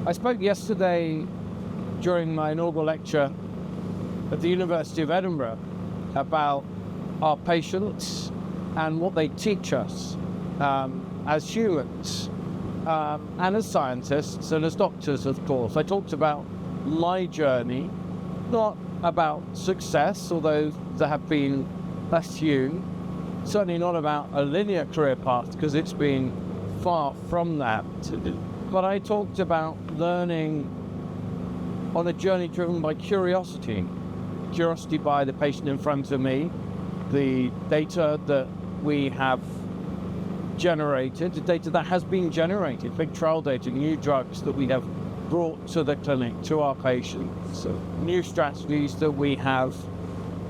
I spoke yesterday during my inaugural lecture at the University of Edinburgh about our patients and what they teach us as humans and as scientists and as doctors, of course. I talked about my journey, not about success, although there have been a few, certainly not about a linear career path, because it's been far from that. But I talked about learning on a journey driven by curiosity by the patient in front of me, the data that we have generated, the data that has been generated, big trial data, new drugs that we have brought to the clinic, to our patients, new strategies that we have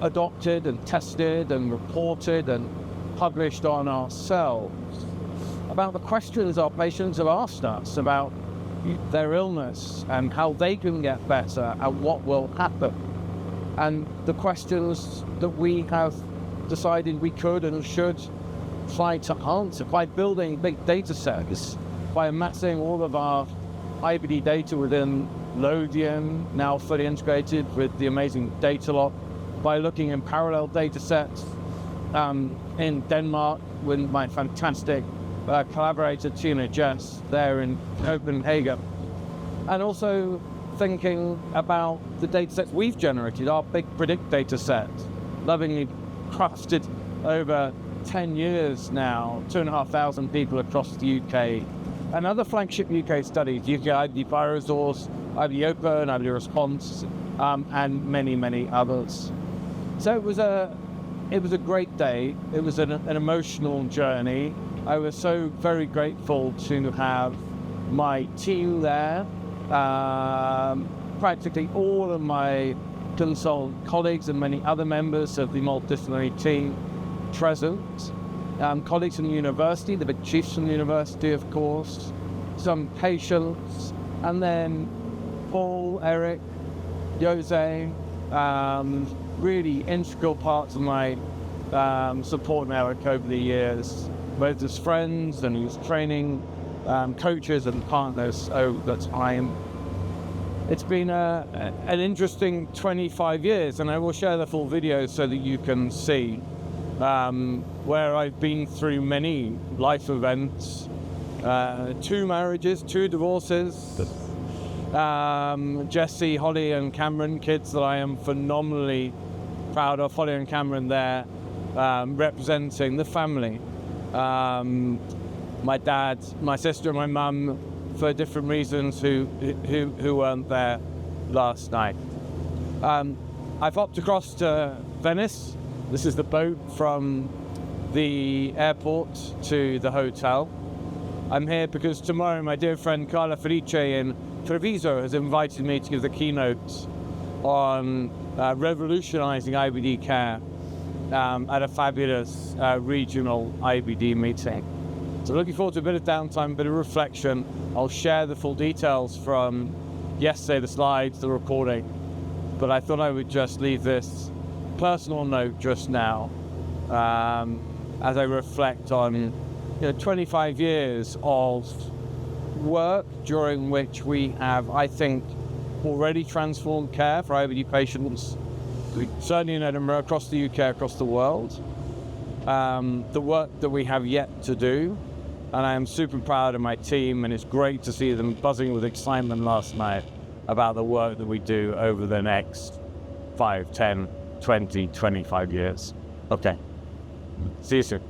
adopted and tested and reported and published on ourselves, about the questions our patients have asked us about their illness and how they can get better and what will happen, and the questions that we have decided we could and should try to answer by building big data sets, by amassing all of our IBD data within Lodium, now fully integrated with the amazing DataLoch, by looking in parallel data sets in Denmark with my fantastic collaborator Tina Jess there in Copenhagen, and also thinking about the data sets we've generated, our big PREdiCCt data set, lovingly crafted over 10 years now, 2,500 people across the UK, and other flagship UK studies, UK IBD Bioresource, IBD Open, IBD Response, and many, many others. So it was a great day. It was an emotional journey. I was so very grateful to have my team there, practically all of my consultant colleagues and many other members of the multidisciplinary team present, colleagues from the university, the big chiefs from the university, of course, some patients, and then Paul, Eric, Jose, really integral parts of my support network over the years, both as friends and as training coaches and partners over time. It's been an interesting 25 years, and I will share the full video so that you can see where I've been through many life events, 2 marriages, 2 divorces, Jesse, Holly and Cameron, kids that I am phenomenally proud of. Holly and Cameron there representing the family. My dad, my sister and my mum, for different reasons, who weren't there last night. I've hopped across to Venice. This is the boat from the airport to the hotel. I'm here because tomorrow my dear friend Carla Felice in Treviso has invited me to give the keynote on revolutionizing IBD care at a fabulous regional IBD meeting. So looking forward to a bit of downtime, a bit of reflection. I'll share the full details from yesterday, the slides, the recording, but I thought I would just leave this personal note just now as I reflect on 25 years of work during which we have, I think, already transformed care for IBD patients, certainly in Edinburgh, across the UK, across the world. The work that we have yet to do, and I am super proud of my team, and it's great to see them buzzing with excitement last night about the work that we do over the next 5, 10, 20, 25 years. Okay. See you soon.